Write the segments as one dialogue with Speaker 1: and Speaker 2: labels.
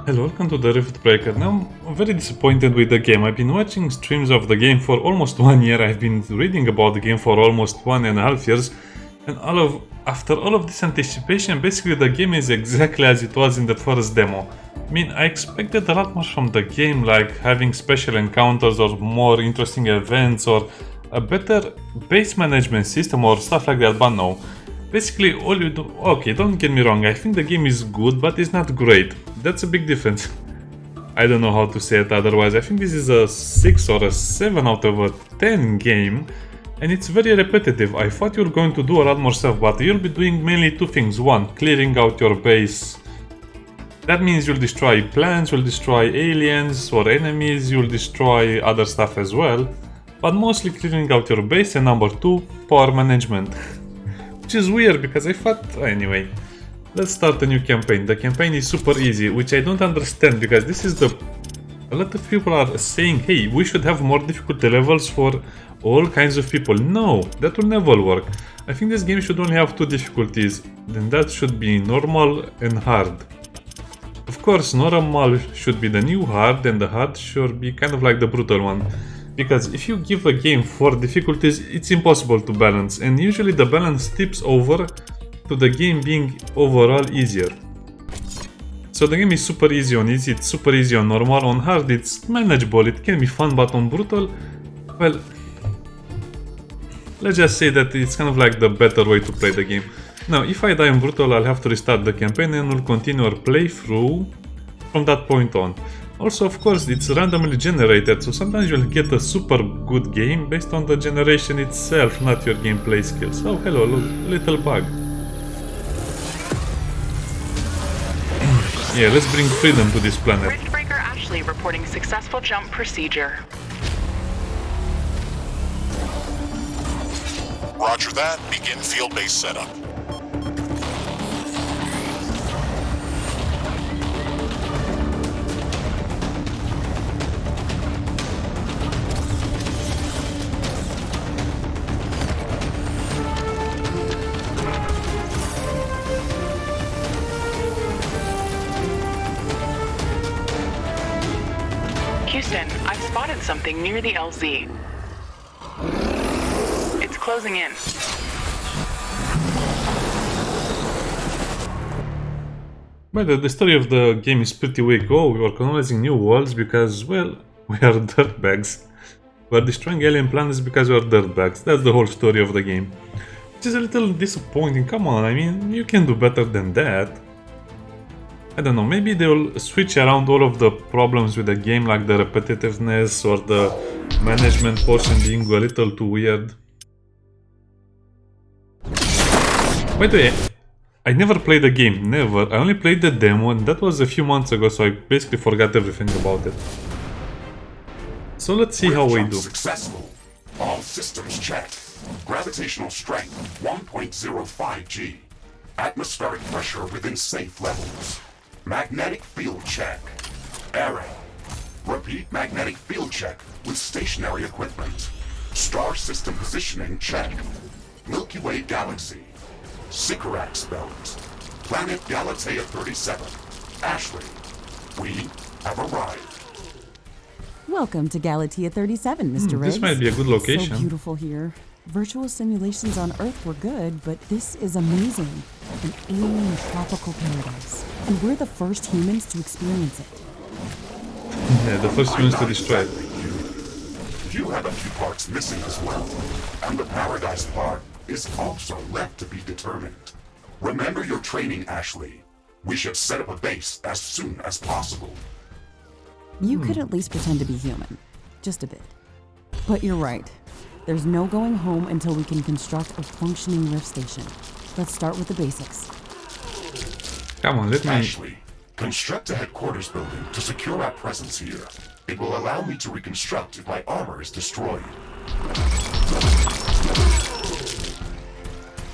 Speaker 1: Hello, welcome to the Riftbreaker. Now, I'm very disappointed with the game. I've been watching streams of the game for almost 1 year. I've been reading about the game for almost 1.5 years. And after all of this anticipation, basically the game is exactly as it was in the first demo. I mean, I expected a lot more from the game, like having special encounters or more interesting events or a better base management system or stuff like that, but no. Basically, all you do... Okay, don't get me wrong, I think the game is good, but it's not great. That's a big difference. I don't know how to say it otherwise. I think this is a 6 or a 7 out of a 10 game, and it's very repetitive. I thought you were going to do a lot more stuff, but you'll be doing mainly two things. One, clearing out your base. That means you'll destroy plants, you'll destroy aliens or enemies, you'll destroy other stuff as well, but mostly clearing out your base. And number two, power management. Which is weird because I thought... Anyway, let's start a new campaign. The campaign is super easy, which I don't understand because this is the... A lot of people are saying, hey, we should have more difficulty levels for all kinds of people. No, that will never work. I think this game should only have two difficulties, then that should be normal and hard. Of course, normal should be the new hard and the hard should be kind of like the brutal one. Because if you give a game 4 difficulties, it's impossible to balance, and usually the balance tips over to the game being overall easier. So the game is super easy on easy, it's super easy on normal, on hard it's manageable, it can be fun, but on brutal, well, let's just say that it's kind of like the better way to play the game. Now, if I die on brutal, I'll have to restart the campaign and we'll continue our playthrough from that point on. Also, of course, it's randomly generated, so sometimes you'll get a super good game based on the generation itself, not your gameplay skills. Oh, hello, little bug. Yeah, let's bring freedom to this planet.
Speaker 2: Riftbreaker Ashley reporting successful jump procedure.
Speaker 3: Roger that. Begin field-based setup.
Speaker 2: Houston, I've spotted something near the LZ. It's closing in.
Speaker 1: Well, the story of the game is pretty weak. Oh, we are colonizing new worlds because, well, we are dirtbags. We are destroying alien planets because we are dirtbags. That's the whole story of the game. Which is a little disappointing. Come on, I mean, you can do better than that. I don't know, maybe they'll switch around all of the problems with the game, like the repetitiveness or the management portion being a little too weird. By the way, I never played the game, never. I only played the demo and that was a few months ago, so I basically forgot everything about it. So let's see how we do.
Speaker 4: Successful. All systems checked. Gravitational strength 1.05 G. Atmospheric pressure within safe levels. Magnetic field check. Error. Repeat magnetic field check with stationary equipment. Star system positioning check. Milky Way galaxy. Sycorax belt. Planet Galatea 37. Ashley, we have arrived.
Speaker 5: Welcome to Galatea 37, Mr. Riggs.
Speaker 1: This might be a good location.
Speaker 5: So beautiful here. Virtual simulations on Earth were good, but this is amazing. An alien tropical paradise. And we're the first humans to experience it.
Speaker 1: Yeah, the first humans to destroy it.
Speaker 4: You have a few parts missing as well. And the paradise part is also left to be determined. Remember your training, Ashley. We should set up a base as soon as possible.
Speaker 5: You could at least pretend to be human. Just a bit. But you're right. There's no going home until we can construct a functioning rift station. Let's start with the basics.
Speaker 1: Come on, let me...
Speaker 4: Ashley, construct a headquarters building to secure our presence here. It will allow me to reconstruct if my armor is destroyed.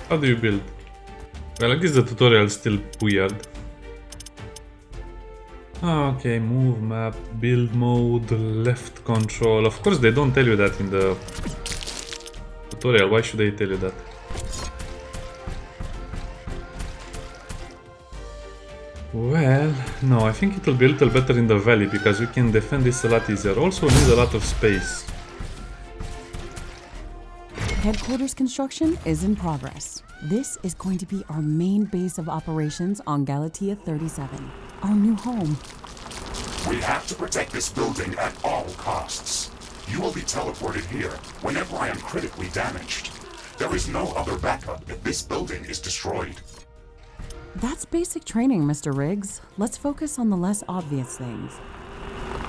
Speaker 1: How do you build? Well, I guess the tutorial is still weird. Okay, move map, build mode, left control. Of course they don't tell you that in the tutorial. Why should they tell you that? Well, no, I think it will be a little better in the valley because we can defend this a lot easier. Also need a lot of space.
Speaker 5: Headquarters construction is in progress. This is going to be our main base of operations on Galatea 37, our new home.
Speaker 4: We have to protect this building at all costs. You will be teleported here whenever I am critically damaged. There is no other backup if this building is destroyed.
Speaker 5: That's basic training, Mr. Riggs. Let's focus on the less obvious things.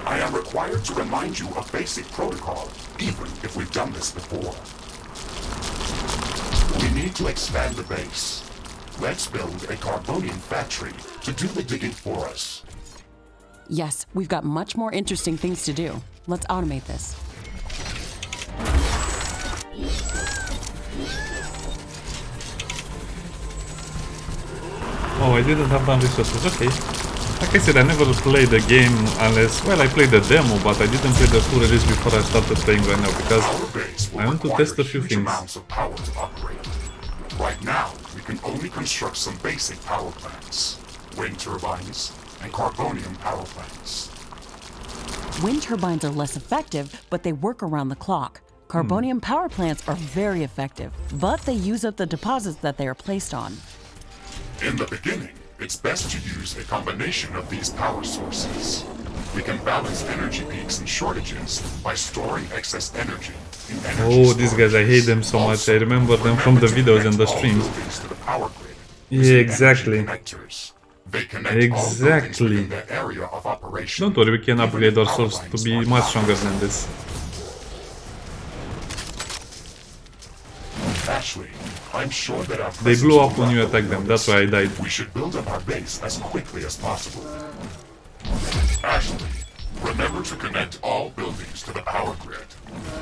Speaker 4: I am required to remind you of basic protocol, even if we've done this before. We need to expand the base. Let's build a carbonium factory to do the digging for us.
Speaker 5: Yes, we've got much more interesting things to do. Let's automate this.
Speaker 1: Oh, I didn't have enough resources. Okay. Like I said, I never played the game unless... Well, I played the demo, but I didn't play the full release before I started playing right now because
Speaker 4: Our base will
Speaker 1: I want to
Speaker 4: require
Speaker 1: test a few
Speaker 4: huge
Speaker 1: things.
Speaker 4: amounts of power to operate. Right now, we can only construct some basic power plants. Wind turbines and carbonium power plants.
Speaker 5: Wind turbines are less effective, but they work around the clock. Carbonium power plants are very effective, but they use up the deposits that they are placed on.
Speaker 4: In the beginning, it's best to use a combination of these power sources. We can balance energy peaks and shortages by storing excess energy in energy
Speaker 1: Oh, these guys, I hate them so much. I remember them from the videos and the streams. Yeah, exactly. Exactly. Don't worry, we can upgrade ourselves to be much stronger than this.
Speaker 4: Ashley, I'm sure that our
Speaker 1: They blew up
Speaker 4: presence
Speaker 1: when you
Speaker 4: will
Speaker 1: attacked them, that's why I died.
Speaker 4: We should build up our base as quickly as possible. Ashley, remember to connect all buildings to the power grid.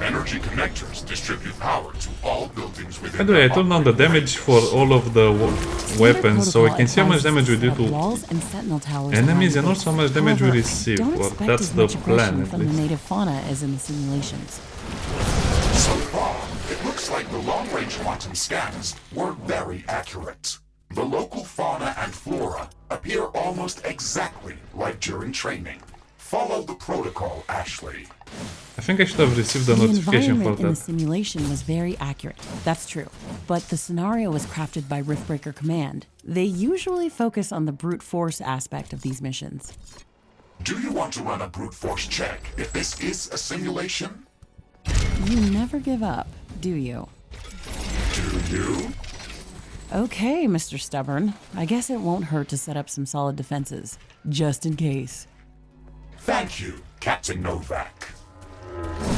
Speaker 4: Energy connectors distribute power to all buildings within.
Speaker 1: By the way, I turned on the damage for all of the weapons, so we can see how much damage we do to enemies and also how much damage we receive. Or that's the plan, at
Speaker 5: from the
Speaker 1: least.
Speaker 5: native fauna as in the simulations.
Speaker 4: So far, it looks like the long-range quantum scans were very accurate. The local fauna and flora appear almost exactly like during training. Follow the protocol, Ashley.
Speaker 1: I think I should have received the
Speaker 5: The
Speaker 1: notification for
Speaker 5: environment in the
Speaker 1: that.
Speaker 5: simulation was very accurate. That's true. But the scenario was crafted by Riftbreaker Command. They usually focus on the brute force aspect of these missions.
Speaker 4: Do you want to run a brute force check if this is a simulation?
Speaker 5: You never give up, do you?
Speaker 4: Do you?
Speaker 5: Okay, Mr. Stubborn. I guess it won't hurt to set up some solid defenses, just in case.
Speaker 4: Thank you, Captain Novak.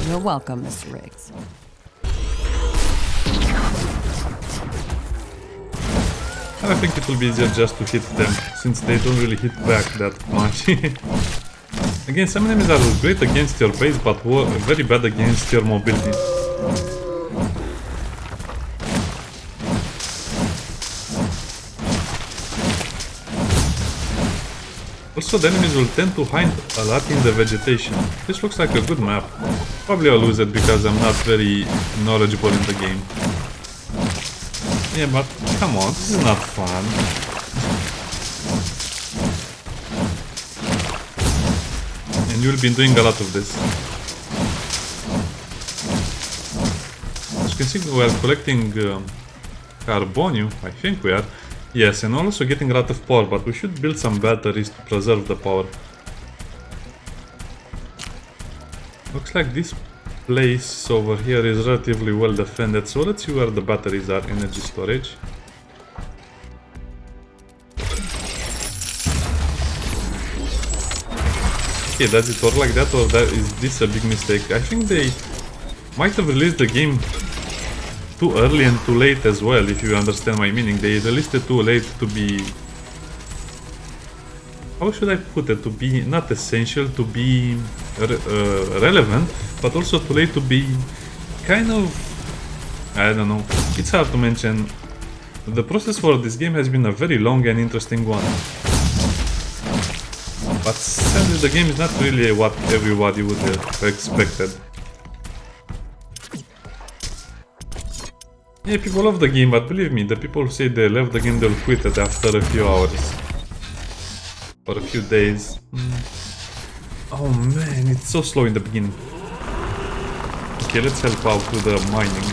Speaker 5: You're welcome, Mr. Riggs.
Speaker 1: I think it will be easier just to hit them, since they don't really hit back that much. Again, some enemies are great against your base, but very bad against your mobility. Also, the enemies will tend to hide a lot in the vegetation. This looks like a good map. Probably I'll lose it because I'm not very knowledgeable in the game. Yeah, but come on, this is not fun. And you'll be doing a lot of this. As you can see, we are collecting carbonium, I think we are. Yes, and also getting a lot of power, but we should build some batteries to preserve the power. Looks like this place over here is relatively well defended, so let's see where the batteries are. Energy storage. Okay, does it work like that, or is this a big mistake? I think they might have released the game too early and too late as well, if you understand my meaning. They released it too late to be... How should I put it? To be not essential, to be relevant, but also too late to be kind of... I don't know. It's hard to mention. The process for this game has been a very long and interesting one. But sadly the game is not really what everybody would have expected. Yeah, people love the game, but believe me, the people who say they love the game, they'll quit it after a few hours. for a few days. Oh man, it's so slow in the beginning. Okay, let's help out with the mining.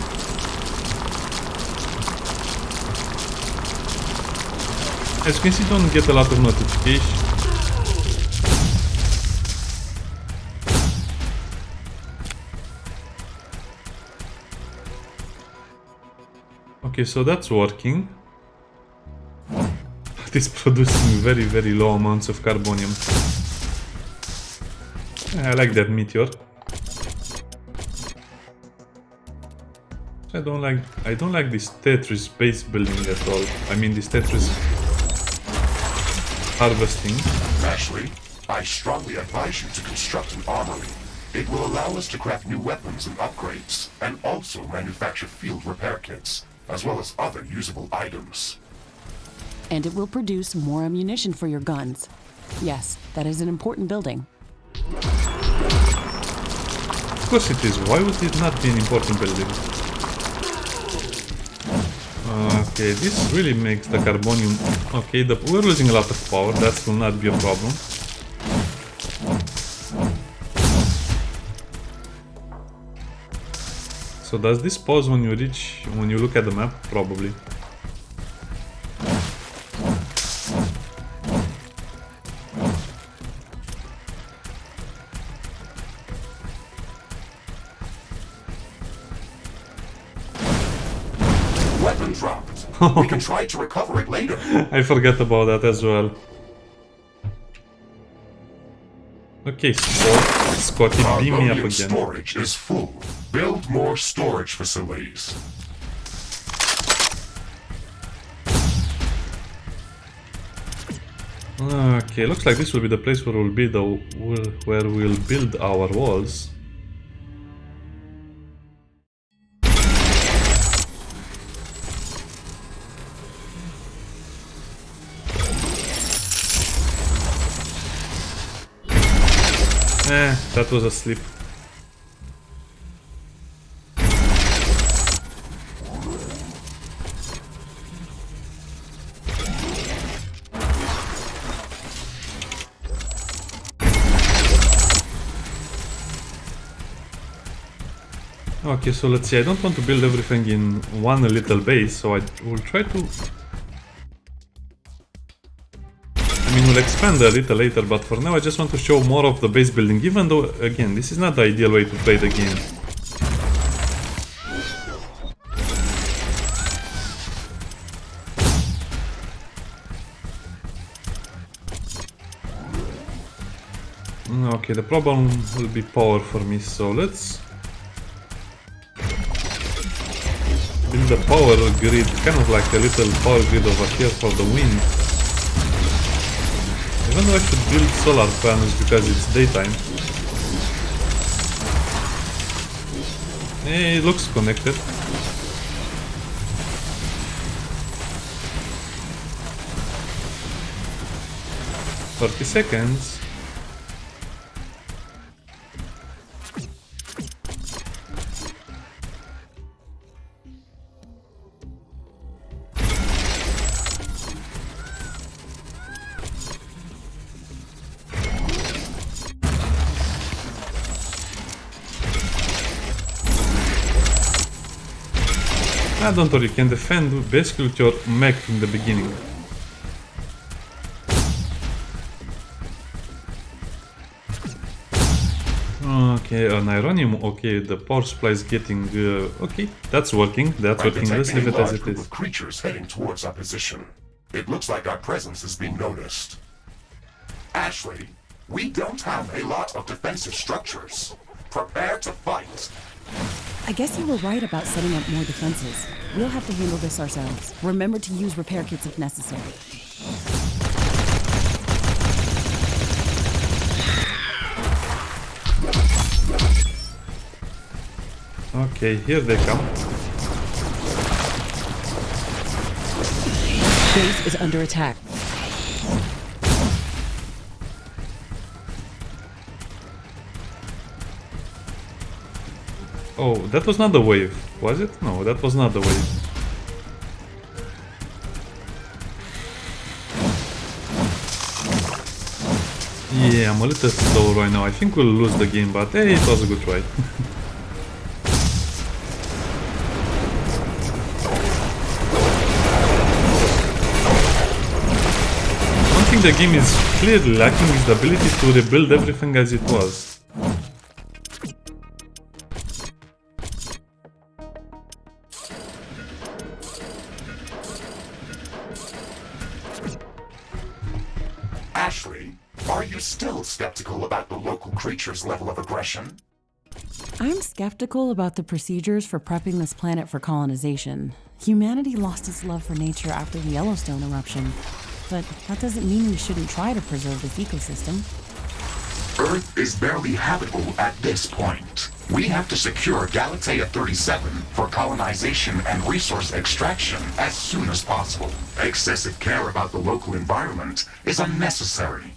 Speaker 1: As you can see, don't get a lot of notifications. Okay, so that's working. It is producing very, very low amounts of carbonium. I like that meteor. I don't like this Tetris base building at all. I mean this Tetris harvesting.
Speaker 4: Ashley, I strongly advise you to construct an armory. It will allow us to craft new weapons and upgrades, and also manufacture field repair kits, as well as other usable items.
Speaker 5: And it will produce more ammunition for your guns. Yes, that is an important building.
Speaker 1: Of course it is. Why would it not be an important building? Okay, this really makes the carbonium... Okay, we're losing a lot of power. That will not be a problem. So does this pause when you look at the map? Probably.
Speaker 4: Weapon dropped. We can try to recover it later.
Speaker 1: I forget about that as well. Okay, Scotty, beam me up
Speaker 4: Carbonium
Speaker 1: again.
Speaker 4: storage is full. Build more storage facilities.
Speaker 1: Okay, looks like this will be the place where we'll build our walls. That was a slip. Okay, so let's see. I don't want to build everything in one little base, so I will try to... I mean, we'll expand a little later, but for now I just want to show more of the base building, even though, again, this is not the ideal way to play the game. Okay, the problem will be power for me, so let's build a power grid, kind of like a little power grid over here for the wind. Even though I should build solar panels because it's daytime. It looks connected. "30 seconds. Don't worry, you can defend basically with your mech in the beginning. Okay, an Neyreyan. Okay, the power supply is getting... okay, that's working. That's working. Let's leave it as it is.
Speaker 4: Creatures heading towards our position. It looks like our presence is being noticed. Ashley, we don't have a lot of defensive structures. Prepare to fight.
Speaker 5: I guess you were right about setting up more defenses. We'll have to handle this ourselves. Remember to use repair kits if necessary.
Speaker 1: Okay, here they come.
Speaker 5: Base is under attack.
Speaker 1: Oh, that was not the wave, was it? No, that was not the wave. Yeah, I'm a little slow right now. I think we'll lose the game, but hey, it was a good try. One thing the game is clearly lacking is the ability to rebuild everything as it was.
Speaker 4: Ashley, are you still skeptical about the local creature's level of aggression?
Speaker 5: I'm skeptical about the procedures for prepping this planet for colonization. Humanity lost its love for nature after the Yellowstone eruption, but that doesn't mean we shouldn't try to preserve this ecosystem.
Speaker 4: Earth is barely habitable at this point. We have to secure Galatea 37 for colonization and resource extraction as soon as possible. Excessive care about the local environment is unnecessary.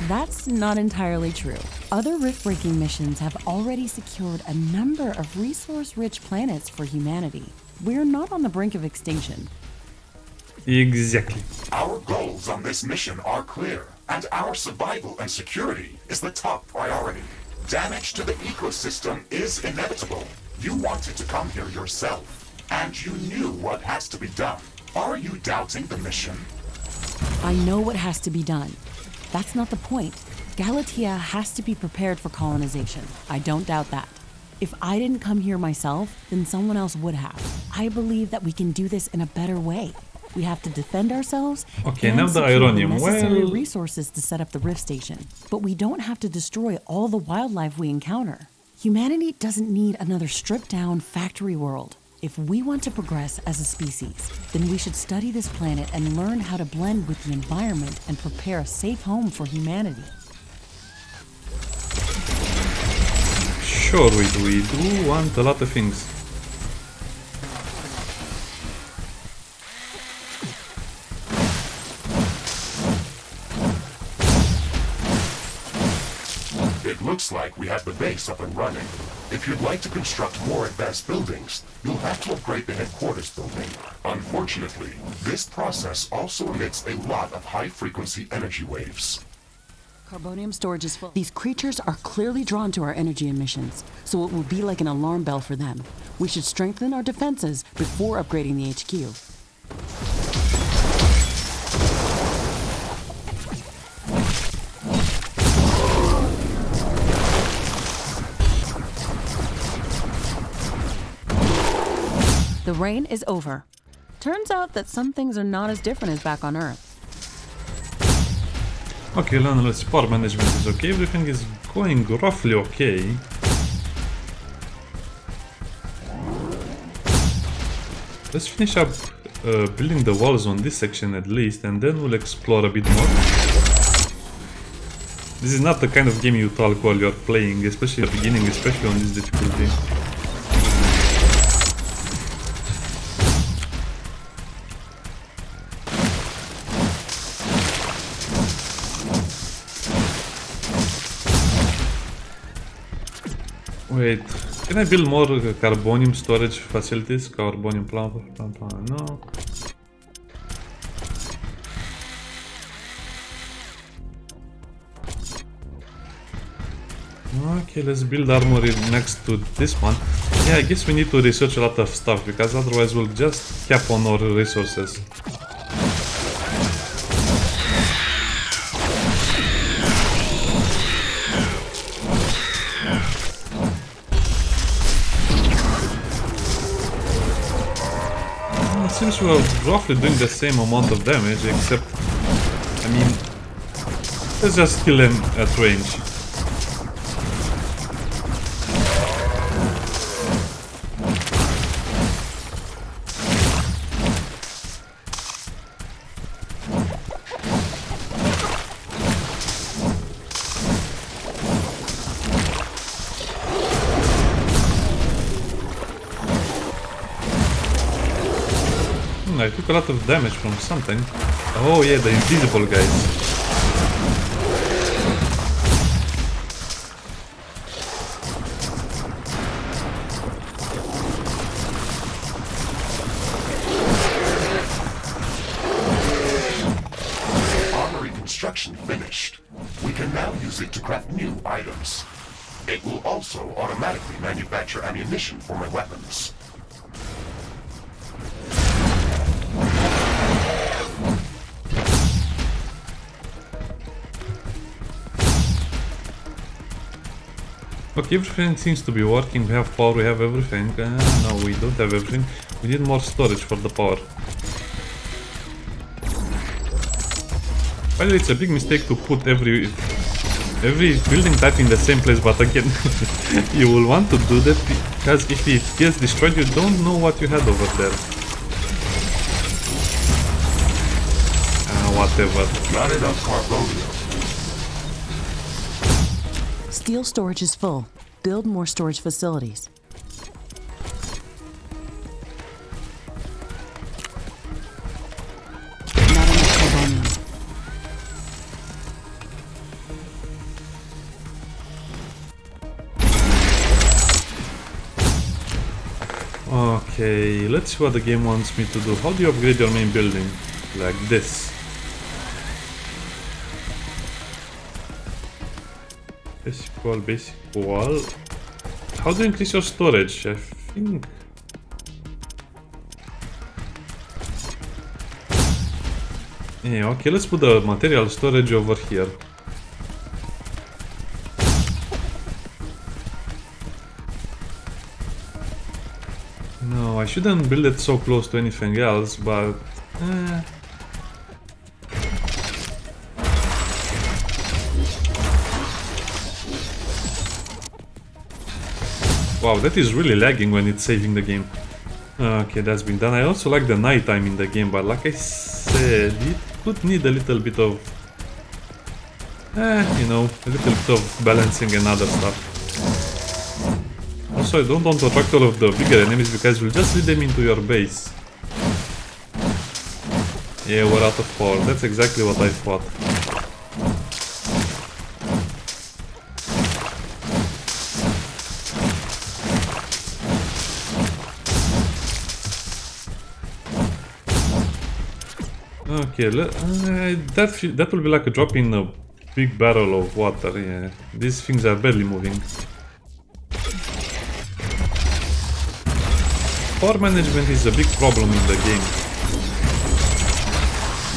Speaker 5: That's not entirely true. Other rift-breaking missions have already secured a number of resource-rich planets for humanity. We're not on the brink of extinction.
Speaker 1: Exactly.
Speaker 4: Our goals on this mission are clear, and our survival and security is the top priority. Damage to the ecosystem is inevitable. You wanted to come here yourself, and you knew what has to be done. Are you doubting the mission?
Speaker 5: I know what has to be done. That's not the point. Galatea has to be prepared for colonization. I don't doubt that. If I didn't come here myself, then someone else would have. I believe that we can do this in a better way. We have to defend ourselves
Speaker 1: Okay,
Speaker 5: and
Speaker 1: now the
Speaker 5: secure
Speaker 1: ironium.
Speaker 5: necessary
Speaker 1: Well,
Speaker 5: resources to set up the rift station. But we don't have to destroy all the wildlife we encounter. Humanity doesn't need another stripped-down factory world. If we want to progress as a species, then we should study this planet and learn how to blend with the environment and prepare a safe home for humanity.
Speaker 1: sure we do. We do want a lot of things.
Speaker 4: It looks like we have the base up and running. If you'd like to construct more advanced buildings, you'll have to upgrade the headquarters building. Unfortunately, this process also emits a lot of high-frequency energy waves.
Speaker 5: Carbonium storage is full. These creatures are clearly drawn to our energy emissions, so it will be like an alarm bell for them. We should strengthen our defenses before upgrading the HQ. The rain is over. Turns out that some things are not as different as back on Earth.
Speaker 1: Okay, let's power management is okay. Everything is going roughly okay. Let's finish up building the walls on this section at least, and then we'll explore a bit more. This is not the kind of game you talk while you're playing, especially at the beginning, especially on this difficulty. Wait, can I build more carbonium storage facilities? Carbonium plant, no. Okay, let's build armory next to this one. Yeah, I guess we need to research a lot of stuff, because otherwise we'll just cap on our resources. Seems we are roughly doing the same amount of damage, except, I mean, let's just kill them at range. I took a lot of damage from something. Oh yeah, the invisible guys.
Speaker 4: Armory construction finished. We can can now use it to craft new items. It will also automatically manufacture ammunition for my weapons.
Speaker 1: Okay, everything seems to be working. We have power, we have everything. No, we don't have everything. We need more storage for the power. By the way, it's a big mistake to put every building type in the same place, but again, you will want to do that because if it gets destroyed, you don't know what you had over there. Whatever.
Speaker 4: Not enough carbonium.
Speaker 5: Steel storage is full. Build more storage facilities. Not enough carbonium.
Speaker 1: Okay, let's see what the game wants me to do. How do you upgrade your main building? Like this. Basic wall, basic wall. How do you increase your storage? I think... Yeah, okay, let's put the material storage over here. No, I shouldn't build it so close to anything else, but... Wow, that is really lagging when it's saving the game. Okay, that's been done. I also like the night time in the game, but like I said, it could need a little bit of... you know, a little bit of balancing and other stuff. Also, I don't want to attract all of the bigger enemies because you'll just lead them into your base. Yeah, we're out of power. That's exactly what I thought. Okay, that will be like a drop in a big barrel of water. Yeah, these things are barely moving. Power management is a big problem in the game.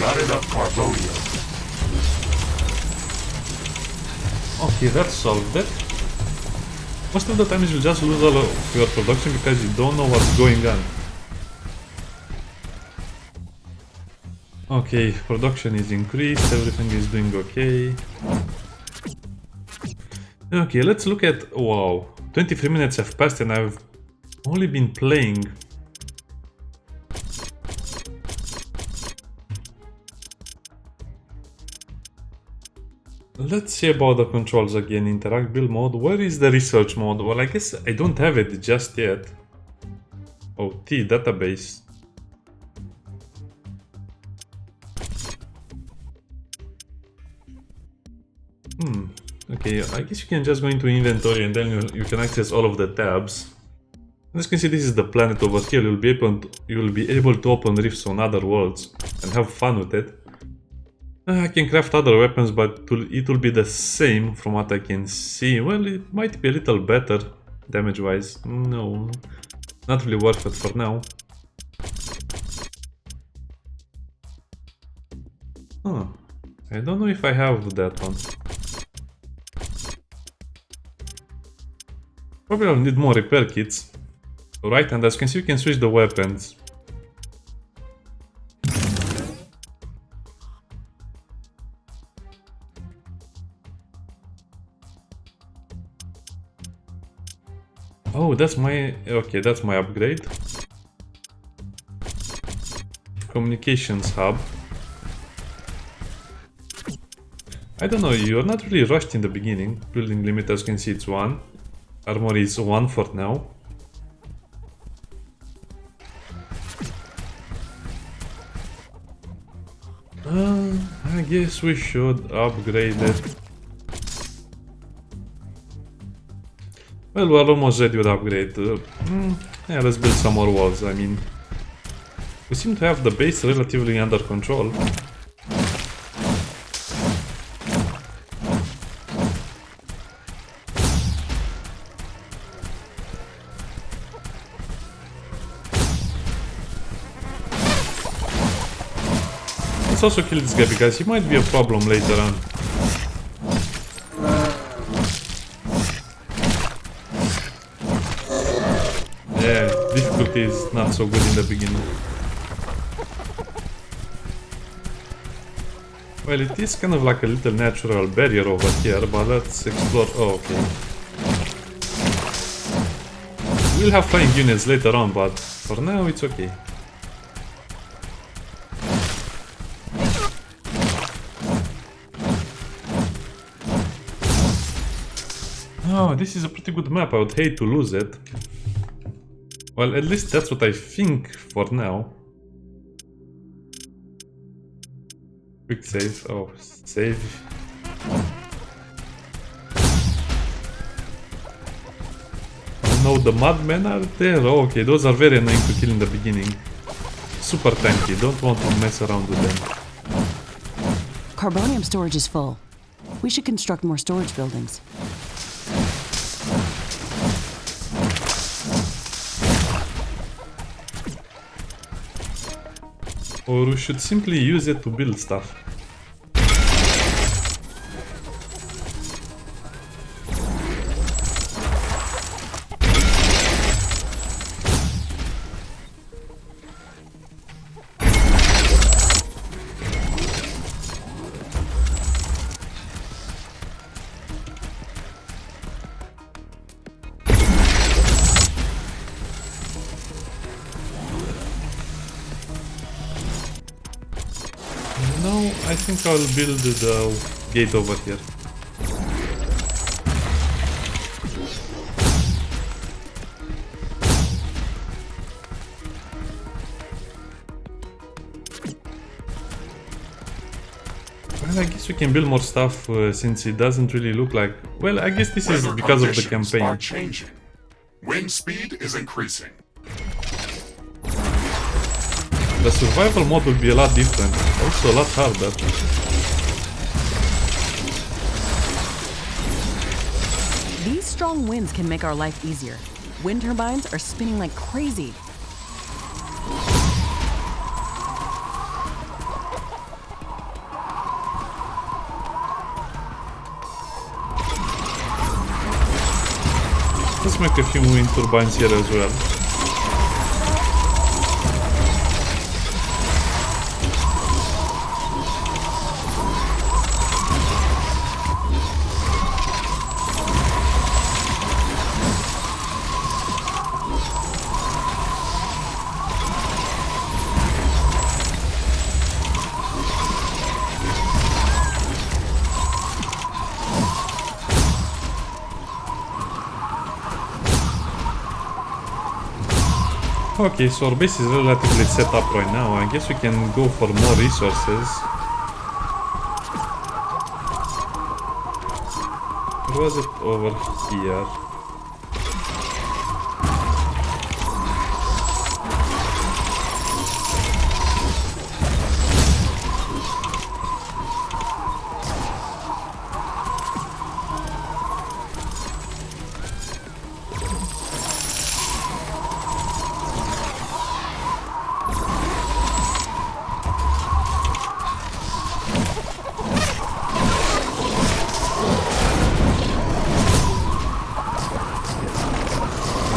Speaker 4: Not enough carbonium.
Speaker 1: Okay, that solved it. Most of the time you just lose all of your production because you don't know what's going on. Okay, production is increased, everything is doing okay. Okay, let's look at... Wow, 23 minutes have passed and I've only been playing. Let's see about the controls again. Interact, build mode. Where is the research mode? Well, I guess I don't have it just yet. Oh, T, database. Okay, I guess you can just go into inventory and then you can access all of the tabs. As you can see, this is the planet over here. You'll be able to open rifts on other worlds and have fun with it. I can craft other weapons, but it will be the same from what I can see. Well, it might be a little better damage-wise. No, not really worth it for now. Huh. I don't know if I have that one. Probably I'll need more repair kits. Right, and as you can see, you can switch the weapons. Oh, that's my... Okay, that's my upgrade. Communications hub. I don't know, you're not really rushed in the beginning. Building limit, as you can see, it's 1. Armor is 1 for now. I guess we should upgrade it. Well, we're almost ready with upgrade. Yeah, let's build some more walls. I mean, we seem to have the base relatively under control. let's also kill this guy because he might be a problem later on. Yeah, difficulty is not so good in the beginning. Well, it is kind of like a little natural barrier over here, but let's explore. Oh, okay. We'll have flying units later on, but for now it's okay. Oh, this is a pretty good map. I would hate to lose it. Well, at least that's what I think for now. Quick save. Oh, save. Oh no, the madmen are there. Oh, okay, those are very annoying to kill in the beginning. Super tanky. Don't want to mess around with them.
Speaker 5: Carbonium storage is full. We should construct more storage buildings.
Speaker 1: Or we should simply use it to build stuff. I think I'll build the gate over here. Well, I guess we can build more stuff since it doesn't really look like... Well, I guess this is because of the campaign.
Speaker 4: Are changing. Wind speed is increasing.
Speaker 1: The survival mode will be a lot different, also a lot harder.
Speaker 5: These strong winds can make our life easier. Wind turbines are spinning like crazy.
Speaker 1: Let's make a few wind turbines here as well. Okay, so our base is relatively set up right now. I guess we can go for more resources. Where was it? Over here.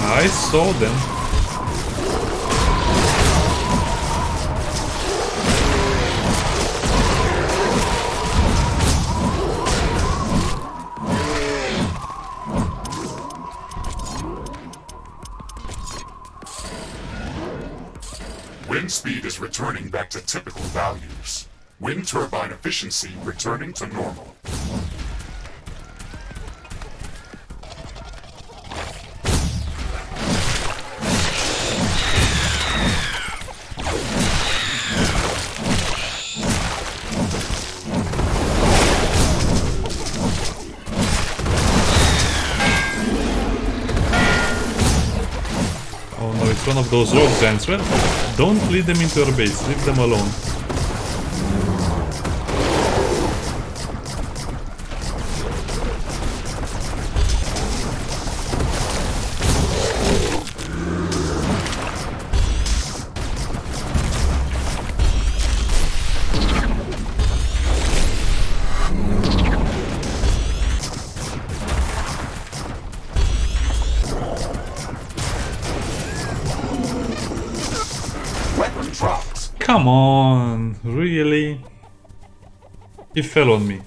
Speaker 1: I saw them.
Speaker 4: Wind speed is returning back to typical values. Wind turbine efficiency returning to normal.
Speaker 1: One of those rogue giants. Well, don't lead them into your base, leave them alone. Come on, really? He fell on me.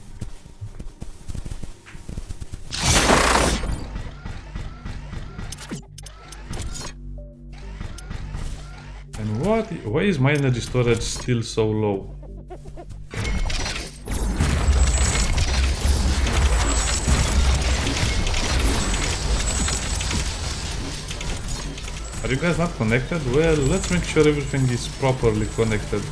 Speaker 1: And why is my energy storage still so low? Are you guys not connected? Well, let's make sure everything is properly connected.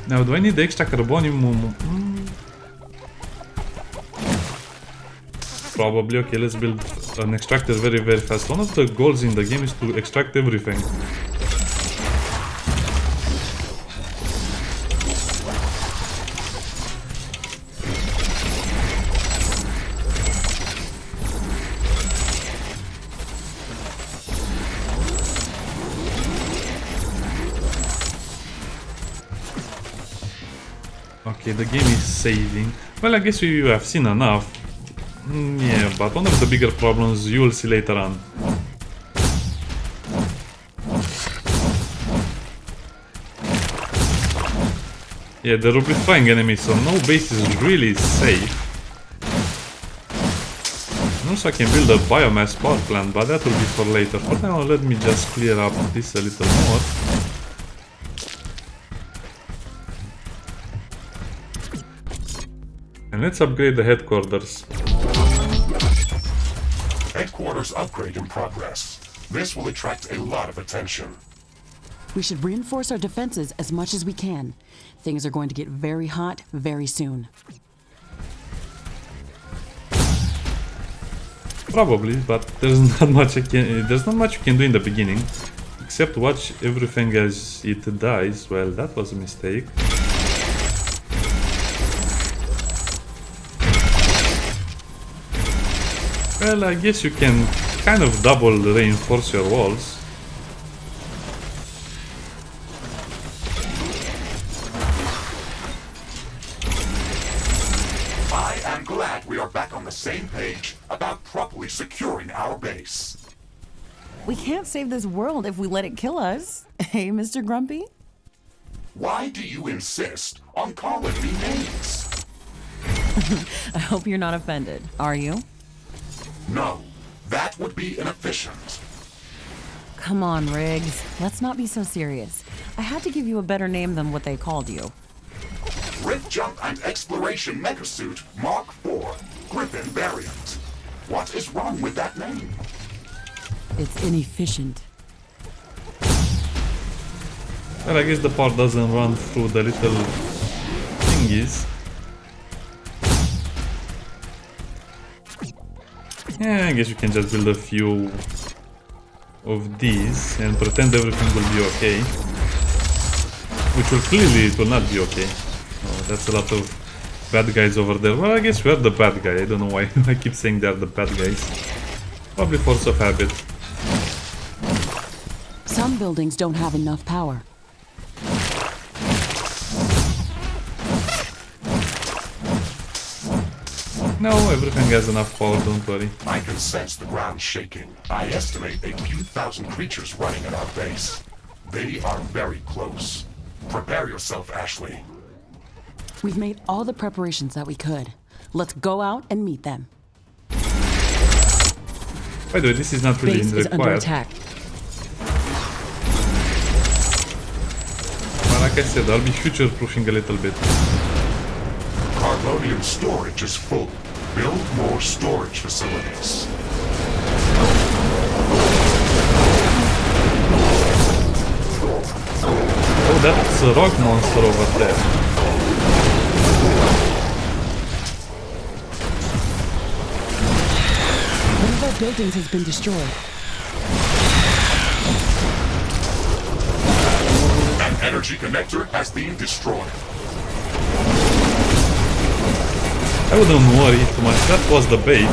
Speaker 1: Now, do I need the extra carbonium? Probably. Okay, let's build an extractor very fast. One of the goals in the game is to extract everything. Okay, the game is saving. Well, I guess you have seen enough. Yeah, but one of the bigger problems you will see later on. Yeah, there will be flying enemies, so no base is really safe. And also I can build a biomass power plant, but that will be for later. For now, let me just clear up this a little more. And let's upgrade the headquarters.
Speaker 4: Headquarters upgrade in progress. This will attract a lot of attention.
Speaker 5: We should reinforce our defenses as much as we can. Things are going to get very hot very soon.
Speaker 1: Probably, but there's not much you can do in the beginning, except watch everything as it dies. Well, that was a mistake. Well, I guess you can kind of double reinforce your walls.
Speaker 4: I am glad we are back on the same page about properly securing our base.
Speaker 5: We can't save this world if we let it kill us. Hey, Mr. Grumpy?
Speaker 4: Why do you insist on calling me names?
Speaker 5: I hope you're not offended. Are you?
Speaker 4: No, that would be inefficient.
Speaker 5: Come on, Riggs. Let's not be so serious. I had to give you a better name than what they called you.
Speaker 4: Rift Jump and Exploration Megasuit Mark IV Griffin variant. What is wrong with that name?
Speaker 5: It's inefficient.
Speaker 1: Well, I guess the power doesn't run through the little thingies. Yeah, I guess you can just build a few of these and pretend everything will be okay. Which will clearly it will not be okay. Oh, that's a lot of bad guys over there. Well, I guess we're the bad guy. I don't know why I keep saying they're the bad guys. Probably force of habit.
Speaker 5: Some buildings don't have enough power.
Speaker 1: No, everything has enough power, don't worry.
Speaker 4: I can sense the ground shaking. I estimate a few thousand creatures running at our base. They are very close. Prepare yourself, Ashley.
Speaker 5: We've made all the preparations that we could. Let's go out and meet them.
Speaker 1: By the way, this is not really
Speaker 5: Base is under
Speaker 1: required.
Speaker 5: attack.
Speaker 1: But like I said, I'll be future-proofing a little bit.
Speaker 4: Carbonium storage is full. Build more storage facilities.
Speaker 1: Oh, that's a rock monster over there.
Speaker 5: One of our buildings has been destroyed.
Speaker 4: An energy connector has been destroyed.
Speaker 1: I wouldn't worry too much, that was the bait.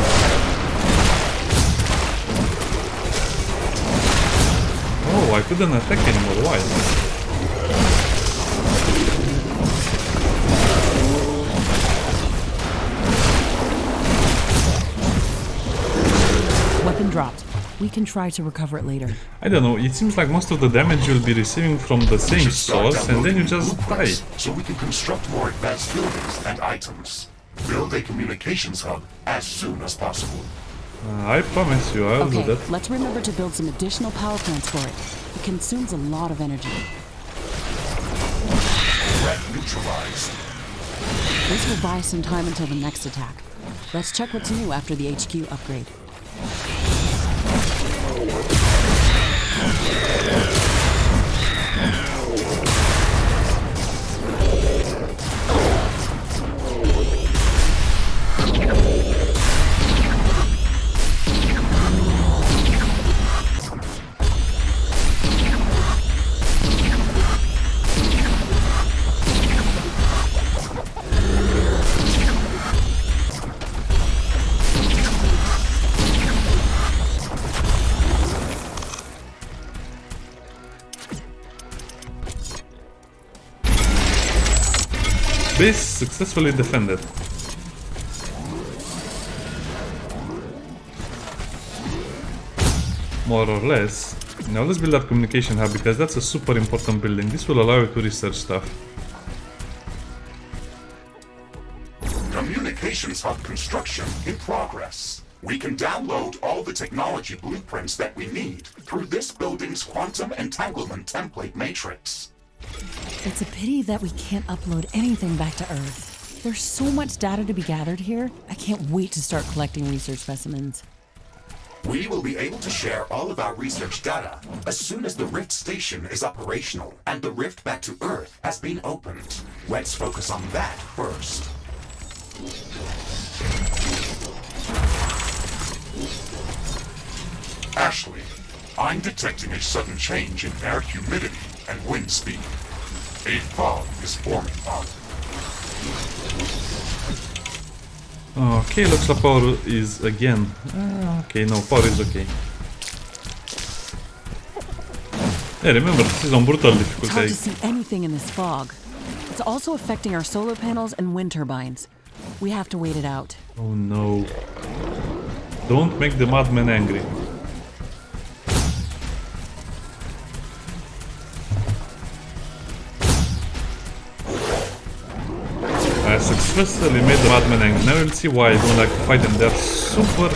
Speaker 1: Oh, I couldn't attack anymore, why?
Speaker 5: been dropped. We can try to recover it later.
Speaker 1: I don't know, it seems like most of the damage you'll be receiving from the same
Speaker 4: Should start
Speaker 1: source and then you
Speaker 4: downloading
Speaker 1: just die.
Speaker 4: blueprints so we can construct more advanced buildings and items. Build a communications hub as soon as possible.
Speaker 1: I promise you, I'll do
Speaker 5: Okay,
Speaker 1: that.
Speaker 5: let's remember to build some additional power plants for it. It consumes a lot of energy.
Speaker 4: Threat neutralized.
Speaker 5: This will buy some time until the next attack. Let's check what's new after the HQ upgrade.
Speaker 1: Base successfully defended. More or less. Now let's build our communication hub because that's a super important building. This will allow you to research stuff.
Speaker 4: Communications hub construction in progress. We can download all the technology blueprints that we need through this building's quantum entanglement template matrix.
Speaker 5: It's a pity that we can't upload anything back to Earth. There's so much data to be gathered here. I can't wait to start collecting research specimens.
Speaker 4: We will be able to share all of our research data as soon as the Rift Station is operational and the rift back to Earth has been opened. Let's focus on that first. Ashley, I'm detecting a sudden change in air humidity and wind speed. A fog is forming on.
Speaker 1: Okay, looks like power is again. Okay, no, power is okay. Yeah, remember, this is on brutal
Speaker 5: It's hard
Speaker 1: difficulty.
Speaker 5: to see anything in this fog. It's also affecting our solar panels and wind turbines. We have to wait it out.
Speaker 1: Oh no. Don't make the madman angry. I successfully made the madman angry. Now you'll see why I don't like to fight them. They're super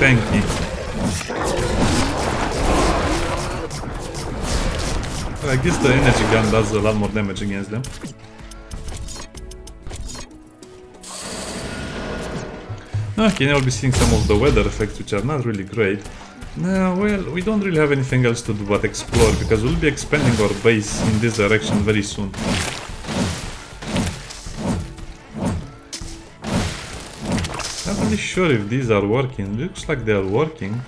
Speaker 1: tanky. I guess the energy gun does a lot more damage against them. Okay, now we'll be seeing some of the weather effects, which are not really great. Now, well, we don't really have anything else to do but explore, because we'll be expanding our base in this direction very soon. Not really sure if these are working. Looks like they are working.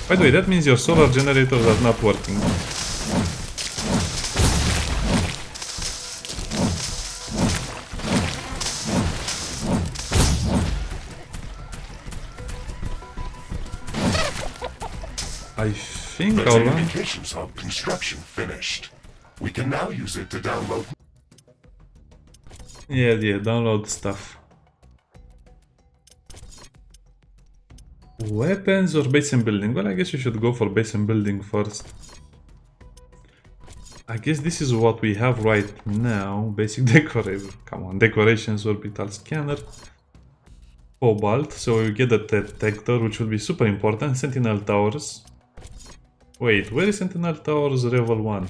Speaker 1: By the way, that means your solar generators are not working. I think
Speaker 4: The
Speaker 1: I'll run.
Speaker 4: communications hub construction finished. We can now use it to download.
Speaker 1: Yeah, download stuff. Weapons or base and building? Well, I guess we should go for base and building first. I guess this is what we have right now. Basic decoration. Come on, decorations, orbital scanner. Cobalt, so we get a detector, which will be super important. Sentinel towers. Wait, where is Sentinel towers level 1?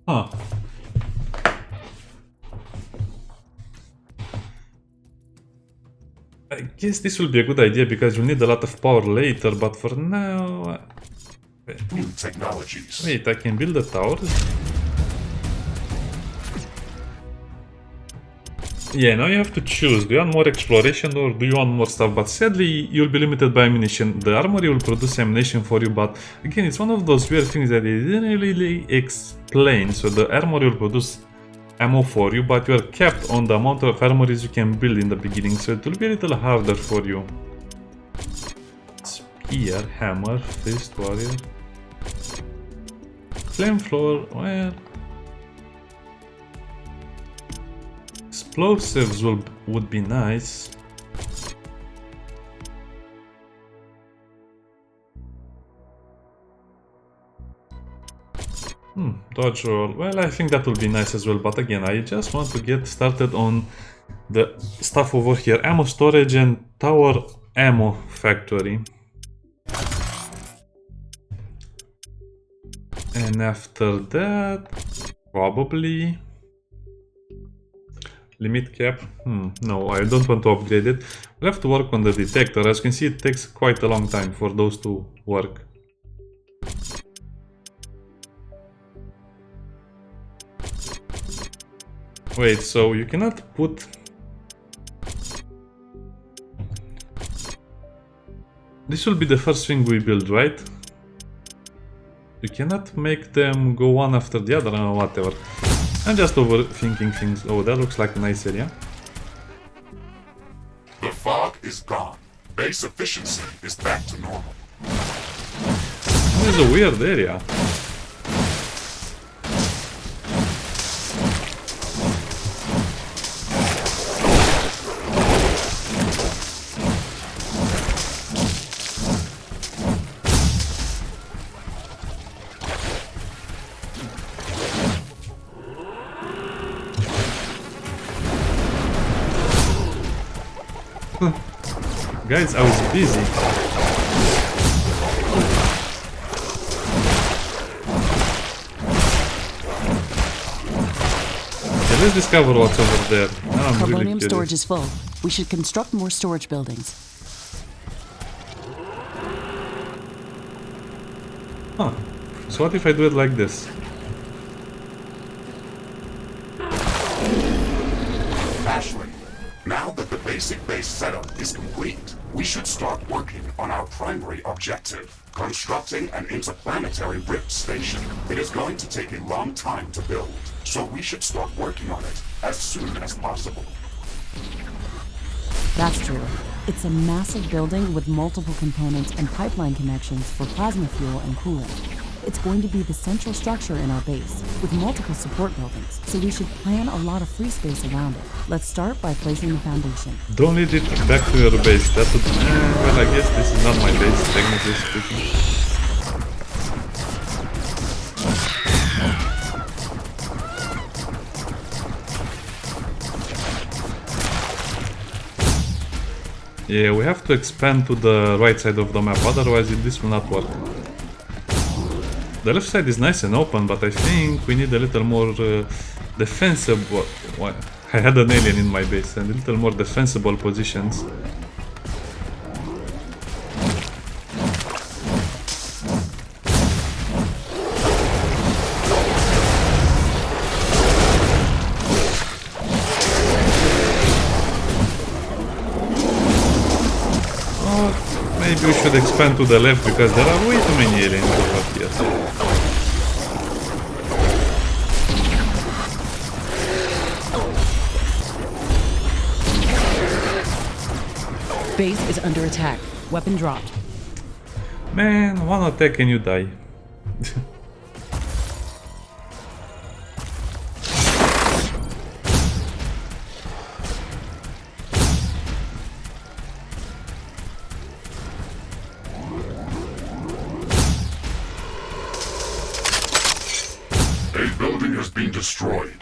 Speaker 1: Huh. I guess this will be a good idea because you'll need a lot of power later, but for now...
Speaker 4: New technologies.
Speaker 1: Wait, I can build a tower? Yeah, now you have to choose. Do you want more exploration or do you want more stuff? But sadly, you'll be limited by ammunition. The armory will produce ammunition for you, but again, it's one of those weird things that they didn't really explain. So the armory will produce ammo for you, but you are capped on the amount of armories you can build in the beginning, so it will be a little harder for you. Spear, hammer, fist, warrior. Flamethrower, well... explosives would be nice. Dodge roll. Well, I think that will be nice as well, but again, I just want to get started on the stuff over here. Ammo storage and tower ammo factory. And after that, probably limit cap. No, I don't want to upgrade it. We'll have to work on the detector. As you can see, it takes quite a long time for those to work. Wait, so you cannot put... This will be the first thing we build, right? You cannot make them go one after the other or whatever. I'm just overthinking things. Oh, that looks like a nice area.
Speaker 4: The fog is gone. Base efficiency is back to normal.
Speaker 1: This is a weird area. Guys, I was busy. Okay, let's discover what's over there. Now I'm really
Speaker 5: Carbonium
Speaker 1: curious.
Speaker 5: storage is full. We should construct more storage buildings.
Speaker 1: Huh. So what if I do it like this?
Speaker 4: Ashley, now that the basic base setup is complete, we should start working on our primary objective, constructing an interplanetary rift station. It is going to take a long time to build, so we should start working on it as soon as possible.
Speaker 5: That's true. It's a massive building with multiple components and pipeline connections for plasma fuel and cooling. It's going to be the central structure in our base, with multiple support buildings, so we should plan a lot of free space around it. Let's start by placing the foundation.
Speaker 1: Don't lead it back to your base. That would... well, I guess this is not my base, technically speaking. Yeah, we have to expand to the right side of the map, otherwise this will not work. The left side is nice and open, but I think we need a little more defensible... I had an alien in my base, and a little more defensible positions. Maybe we should expand to the left, because there are way too many aliens over here.
Speaker 5: Base is under attack. Weapon dropped.
Speaker 1: Man, one attack and you die.
Speaker 4: A building has been destroyed.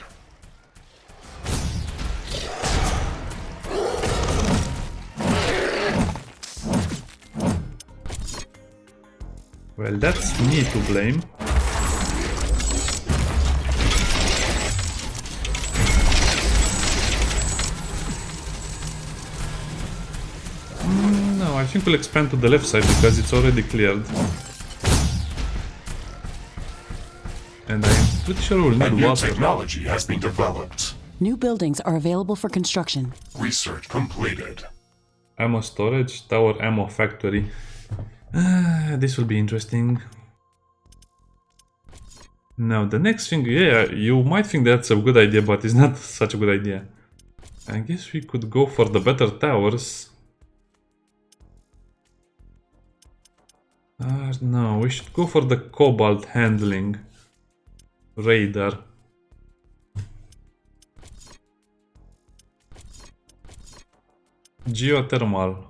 Speaker 1: Well, that's me to blame. No, I think we'll expand to the left side because it's already cleared. And I'm pretty sure we'll
Speaker 4: A
Speaker 1: need
Speaker 4: new
Speaker 1: water.
Speaker 4: technology has been developed.
Speaker 5: New buildings are available for construction.
Speaker 4: Research completed.
Speaker 1: Ammo storage, tower ammo factory. This will be interesting. Now, the next thing, yeah, you might think that's a good idea, but it's not such a good idea. I guess we could go for the better towers. No, we should go for the cobalt handling radar. Geothermal.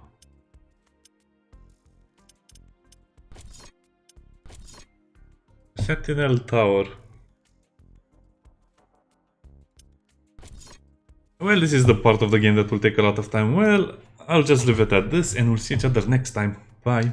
Speaker 1: Sentinel Tower. Well, this is the part of the game that will take a lot of time. Well, I'll just leave it at this and we'll see each other next time. Bye.